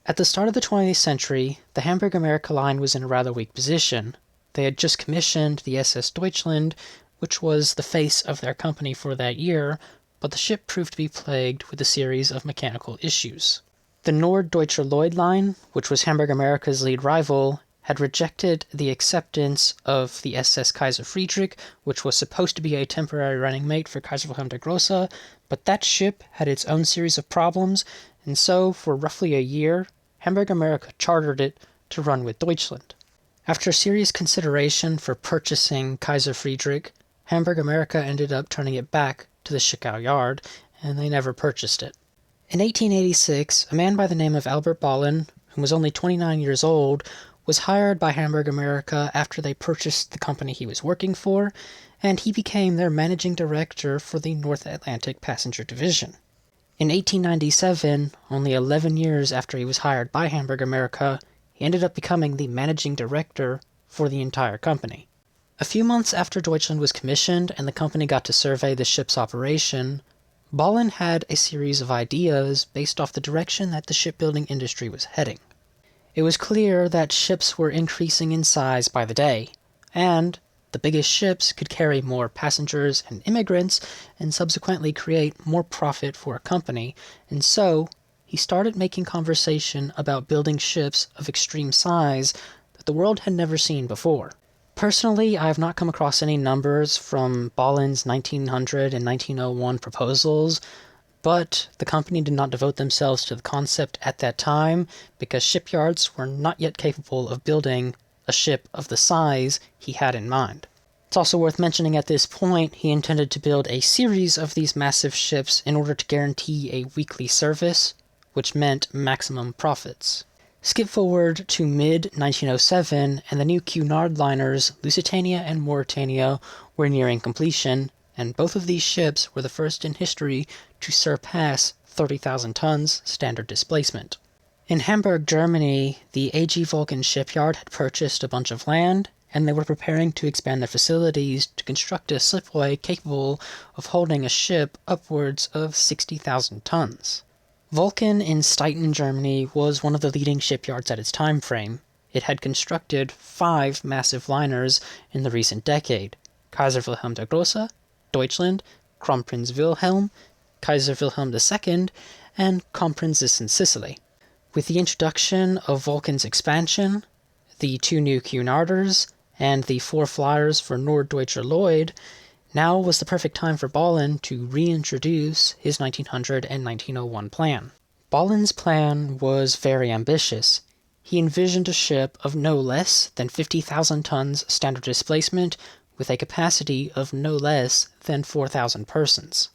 At the start of the 20th century, the Hamburg America line was in a rather weak position. They had just commissioned the SS Deutschland, which was the face of their company for that year, but the ship proved to be plagued with a series of mechanical issues. The Norddeutscher Lloyd line, which was Hamburg America's lead rival, had rejected the acceptance of the SS Kaiser Friedrich, which was supposed to be a temporary running mate for Kaiser Wilhelm der Grosse, but that ship had its own series of problems, and so for roughly a year, Hamburg America chartered it to run with Deutschland. After serious consideration for purchasing Kaiser Friedrich, Hamburg America ended up turning it back to the Schickau yard, and they never purchased it. In 1886, a man by the name of Albert Bollin, who was only 29 years old, was hired by Hamburg America after they purchased the company he was working for, and he became their managing director for the North Atlantic Passenger Division. In 1897, only 11 years after he was hired by Hamburg America, he ended up becoming the managing director for the entire company. A few months after Deutschland was commissioned and the company got to survey the ship's operation, Bollin had a series of ideas based off the direction that the shipbuilding industry was heading. It was clear that ships were increasing in size by the day, and the biggest ships could carry more passengers and immigrants and subsequently create more profit for a company, and so he started making conversation about building ships of extreme size that the world had never seen before. Personally, I have not come across any numbers from Bollin's 1900 and 1901 proposals, but the company did not devote themselves to the concept at that time because shipyards were not yet capable of building a ship of the size he had in mind. It's also worth mentioning at this point he intended to build a series of these massive ships in order to guarantee a weekly service, which meant maximum profits. Skip forward to mid-1907 and the new Cunard liners Lusitania and Mauretania were nearing completion, and both of these ships were the first in history to surpass 30,000 tons standard displacement. In Hamburg, Germany, the AG Vulcan shipyard had purchased a bunch of land, and they were preparing to expand their facilities to construct a slipway capable of holding a ship upwards of 60,000 tons. Vulcan in Steiten, Germany was one of the leading shipyards at its time frame. It had constructed 5 massive liners in the recent decade: Kaiser Wilhelm der Grosse, Deutschland, Kronprinz Wilhelm, Kaiser Wilhelm II, and Kronprinzess in Sicily. With the introduction of Vulcan's expansion, the 2 new Cunarders, and the 4 flyers for Norddeutscher Lloyd, now was the perfect time for Bollin to reintroduce his 1900 and 1901 plan. Bollin's plan was very ambitious. He envisioned a ship of no less than 50,000 tons standard displacement with a capacity of no less than 4,000 persons.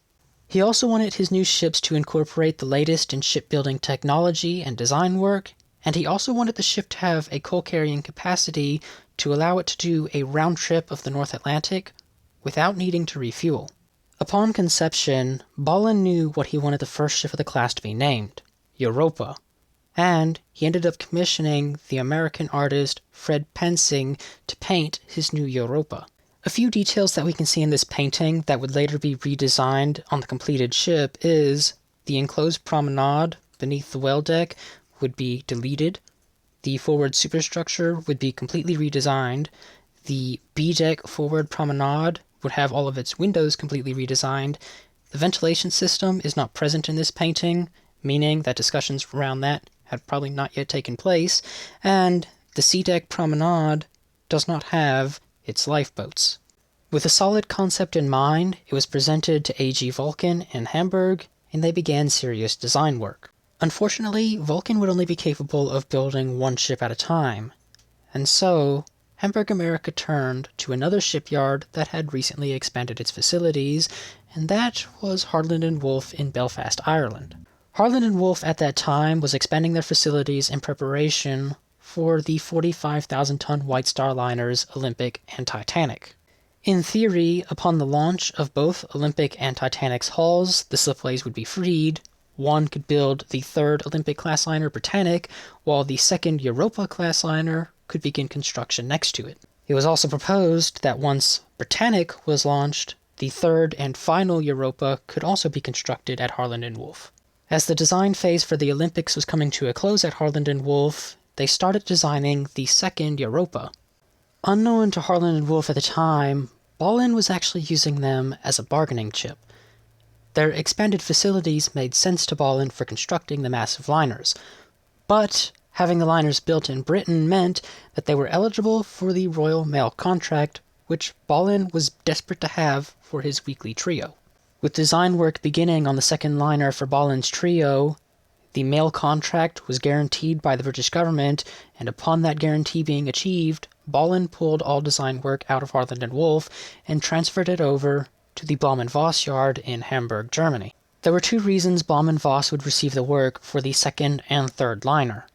He also wanted his new ships to incorporate the latest in shipbuilding technology and design work, and he also wanted the ship to have a coal-carrying capacity to allow it to do a round trip of the North Atlantic without needing to refuel. Upon conception, Bollin knew what he wanted the first ship of the class to be named: Europa, and he ended up commissioning the American artist Fred Pensing to paint his new Europa. A few details that we can see in this painting that would later be redesigned on the completed ship is the enclosed promenade beneath the well deck would be deleted, the forward superstructure would be completely redesigned, the B-deck forward promenade would have all of its windows completely redesigned, the ventilation system is not present in this painting, meaning that discussions around that had probably not yet taken place, and the C-deck promenade does not have its lifeboats. With a solid concept in mind, it was presented to AG Vulcan in Hamburg, and they began serious design work. Unfortunately, Vulcan would only be capable of building one ship at a time, and so Hamburg America turned to another shipyard that had recently expanded its facilities, and that was Harland & Wolff in Belfast, Ireland. Harland & Wolff at that time was expanding their facilities in preparation for the 45,000-ton White Star liners Olympic and Titanic. In theory, upon the launch of both Olympic and Titanic's hulls, the slipways would be freed. One could build the 3rd Olympic-class liner Britannic, while the 2nd Europa-class liner could begin construction next to it. It was also proposed that once Britannic was launched, the 3rd and final Europa could also be constructed at Harland & Wolff. As the design phase for the Olympics was coming to a close at Harland and Wolff, they started designing the second Europa. Unknown to Harland and Wolff at the time, Bolin was actually using them as a bargaining chip. Their expanded facilities made sense to Bolin for constructing the massive liners, but having the liners built in Britain meant that they were eligible for the Royal Mail contract, which Bolin was desperate to have for his weekly trio. With design work beginning on the second liner for Bolin's trio, the mail contract was guaranteed by the British government, and upon that guarantee being achieved, Bolin pulled all design work out of Harland and Wolff and transferred it over to the Blohm & Voss yard in Hamburg, Germany. There were 2 reasons Blohm & Voss would receive the work for the second and third liner.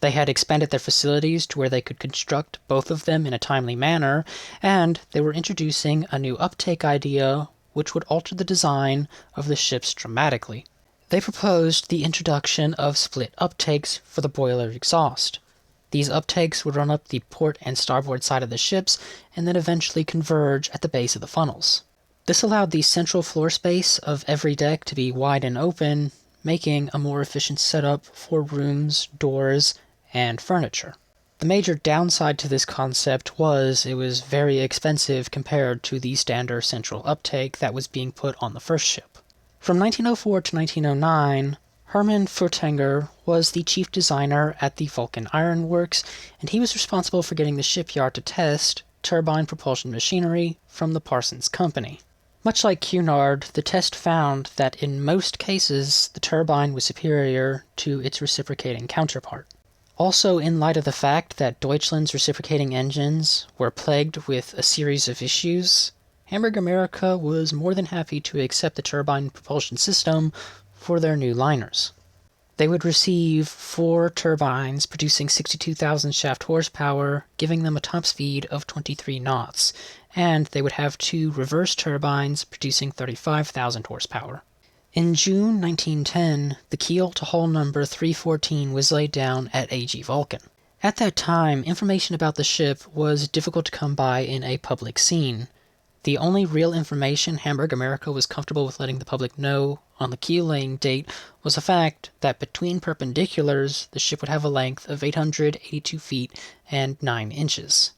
They had expanded their facilities to where they could construct both of them in a timely manner, and they were introducing a new uptake idea which would alter the design of the ships dramatically. They proposed the introduction of split uptakes for the boiler exhaust. These uptakes would run up the port and starboard side of the ships and then eventually converge at the base of the funnels. This allowed the central floor space of every deck to be wide and open, making a more efficient setup for rooms, doors, and furniture. The major downside to this concept was it was very expensive compared to the standard central uptake that was being put on the first ship. From 1904 to 1909, Hermann Furtwanger was the chief designer at the Vulcan Iron Works, and he was responsible for getting the shipyard to test turbine propulsion machinery from the Parsons Company. Much like Cunard, the test found that in most cases the turbine was superior to its reciprocating counterpart. Also, in light of the fact that Deutschland's reciprocating engines were plagued with a series of issues, Hamburg America was more than happy to accept the turbine propulsion system for their new liners. They would receive 4 turbines producing 62,000 shaft horsepower, giving them a top speed of 23 knots, and they would have 2 reverse turbines producing 35,000 horsepower. In June 1910, the keel to hull number 314 was laid down at AG Vulcan. At that time, information about the ship was difficult to come by in a public scene. The only real information Hamburg America was comfortable with letting the public know on the keel laying date was the fact that between perpendiculars, the ship would have a length of 882 feet and 9 inches.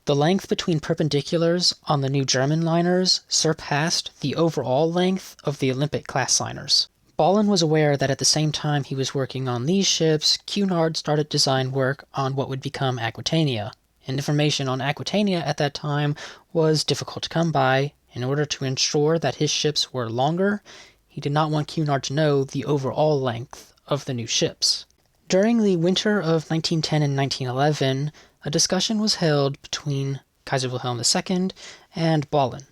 The length between perpendiculars on the new German liners surpassed the overall length of the Olympic-class liners. Bolin was aware that at the same time he was working on these ships, Cunard started design work on what would become Aquitania, and information on Aquitania at that time was difficult to come by. In order to ensure that his ships were longer, he did not want Cunard to know the overall length of the new ships. During the winter of 1910 and 1911, a discussion was held between Kaiser Wilhelm II and Bolin.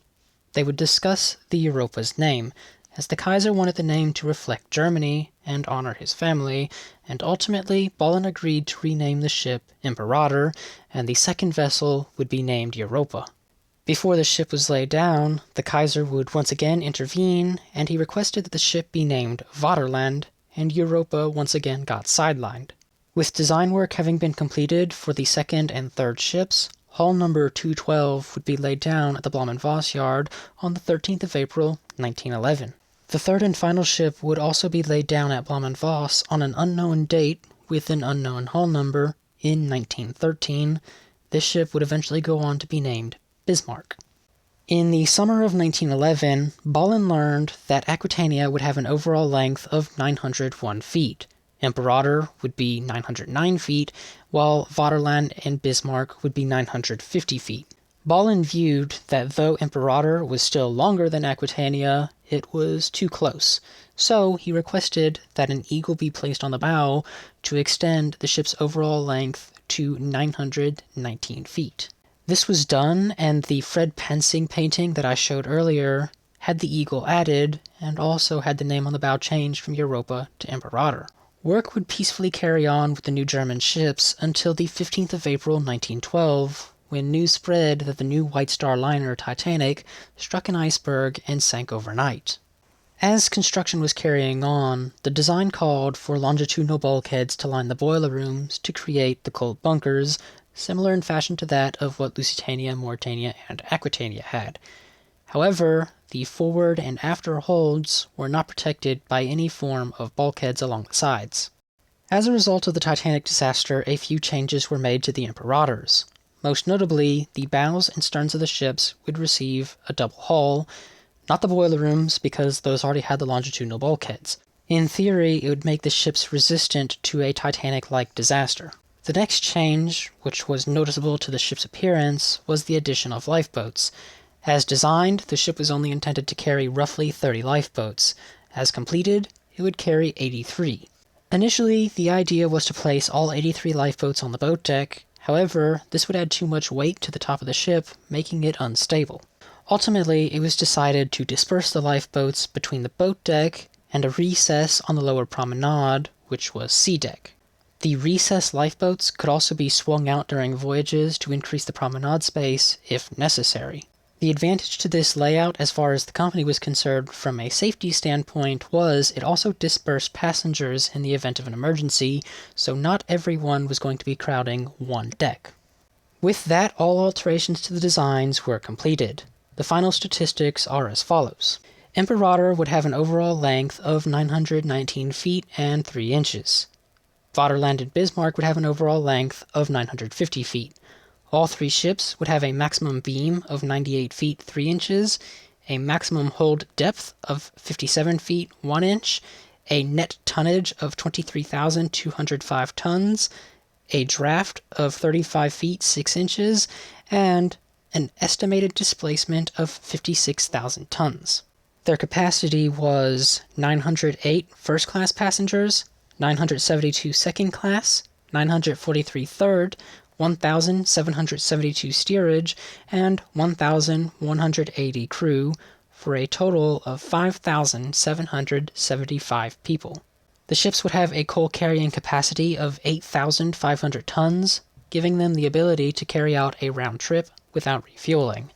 They would discuss the Europa's name, as the Kaiser wanted the name to reflect Germany and honor his family, and ultimately Bolin agreed to rename the ship Imperator, and the second vessel would be named Europa. Before the ship was laid down, the Kaiser would once again intervene, and he requested that the ship be named Vaterland, and Europa once again got sidelined. With design work having been completed for the second and third ships, hull number 212 would be laid down at the Blohm & Voss yard on the 13th of April, 1911. The third and final ship would also be laid down at Blohm & Voss on an unknown date with an unknown hull number in 1913. This ship would eventually go on to be named Bismarck. In the summer of 1911, Bolin learned that Aquitania would have an overall length of 901 feet. Imperator would be 909 feet, while Vaterland and Bismarck would be 950 feet. Bolin viewed that though Imperator was still longer than Aquitania, it was too close, so he requested that an eagle be placed on the bow to extend the ship's overall length to 919 feet. This was done, and the Fred Pensing painting that I showed earlier had the eagle added, and also had the name on the bow changed from Europa to Imperator. Work would peacefully carry on with the new German ships until the 15th of April 1912, when news spread that the new White Star liner Titanic struck an iceberg and sank overnight. As construction was carrying on, the design called for longitudinal bulkheads to line the boiler rooms to create the cold bunkers, similar in fashion to that of what Lusitania, Mauretania, and Aquitania had. However, the forward and after holds were not protected by any form of bulkheads along the sides. As a result of the Titanic disaster, a few changes were made to the Imperators. Most notably, the bows and sterns of the ships would receive a double hull, not the boiler rooms because those already had the longitudinal bulkheads. In theory, it would make the ships resistant to a Titanic-like disaster. The next change, which was noticeable to the ship's appearance, was the addition of lifeboats. As designed, the ship was only intended to carry roughly 30 lifeboats. As completed, it would carry 83. Initially, the idea was to place all 83 lifeboats on the boat deck. However, this would add too much weight to the top of the ship, making it unstable. Ultimately, it was decided to disperse the lifeboats between the boat deck and a recess on the lower promenade, which was sea deck. The recess lifeboats could also be swung out during voyages to increase the promenade space if necessary. The advantage to this layout as far as the company was concerned from a safety standpoint was it also dispersed passengers in the event of an emergency, so not everyone was going to be crowding one deck. With that, all alterations to the designs were completed. The final statistics are as follows. Imperator would have an overall length of 919 feet and 3 inches. Vaterland and Bismarck would have an overall length of 950 feet. All 3 ships would have a maximum beam of 98 feet 3 inches, a maximum hold depth of 57 feet 1 inch, a net tonnage of 23,205 tons, a draft of 35 feet 6 inches, and an estimated displacement of 56,000 tons. Their capacity was 908 first-class passengers, 972 second-class, 943 third, 1,772 steerage, and 1,180 crew, for a total of 5,775 people. The ships would have a coal carrying capacity of 8,500 tons, giving them the ability to carry out a round trip without refueling.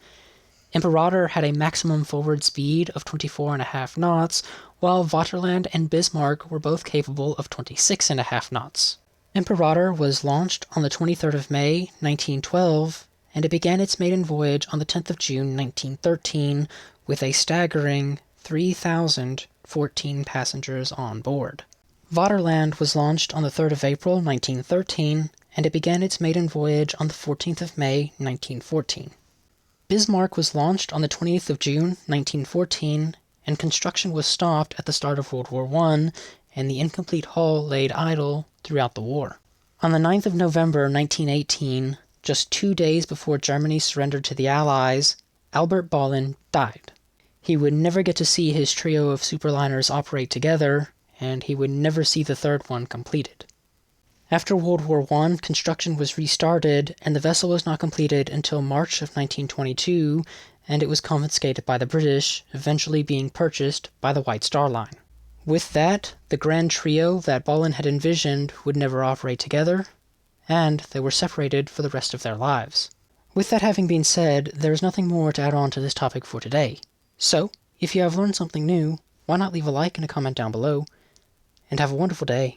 Imperator had a maximum forward speed of 24.5 knots, while Vaterland and Bismarck were both capable of 26.5 knots. Imperator was launched on the 23rd of May, 1912, and it began its maiden voyage on the 10th of June, 1913, with a staggering 3,014 passengers on board. Vaterland was launched on the 3rd of April, 1913, and it began its maiden voyage on the 14th of May, 1914. Bismarck was launched on the 20th of June, 1914, and construction was stopped at the start of World War I, and the incomplete hull laid idle throughout the war. On the 9th of November, 1918, just 2 days before Germany surrendered to the Allies, Albert Bollin died. He would never get to see his trio of superliners operate together, and he would never see the third one completed. After World War I, construction was restarted, and the vessel was not completed until March of 1922, and it was confiscated by the British, eventually being purchased by the White Star Line. With that, the grand trio that Bollin had envisioned would never operate together, and they were separated for the rest of their lives. With that having been said, there is nothing more to add on to this topic for today. So, if you have learned something new, why not leave a like and a comment down below, and have a wonderful day.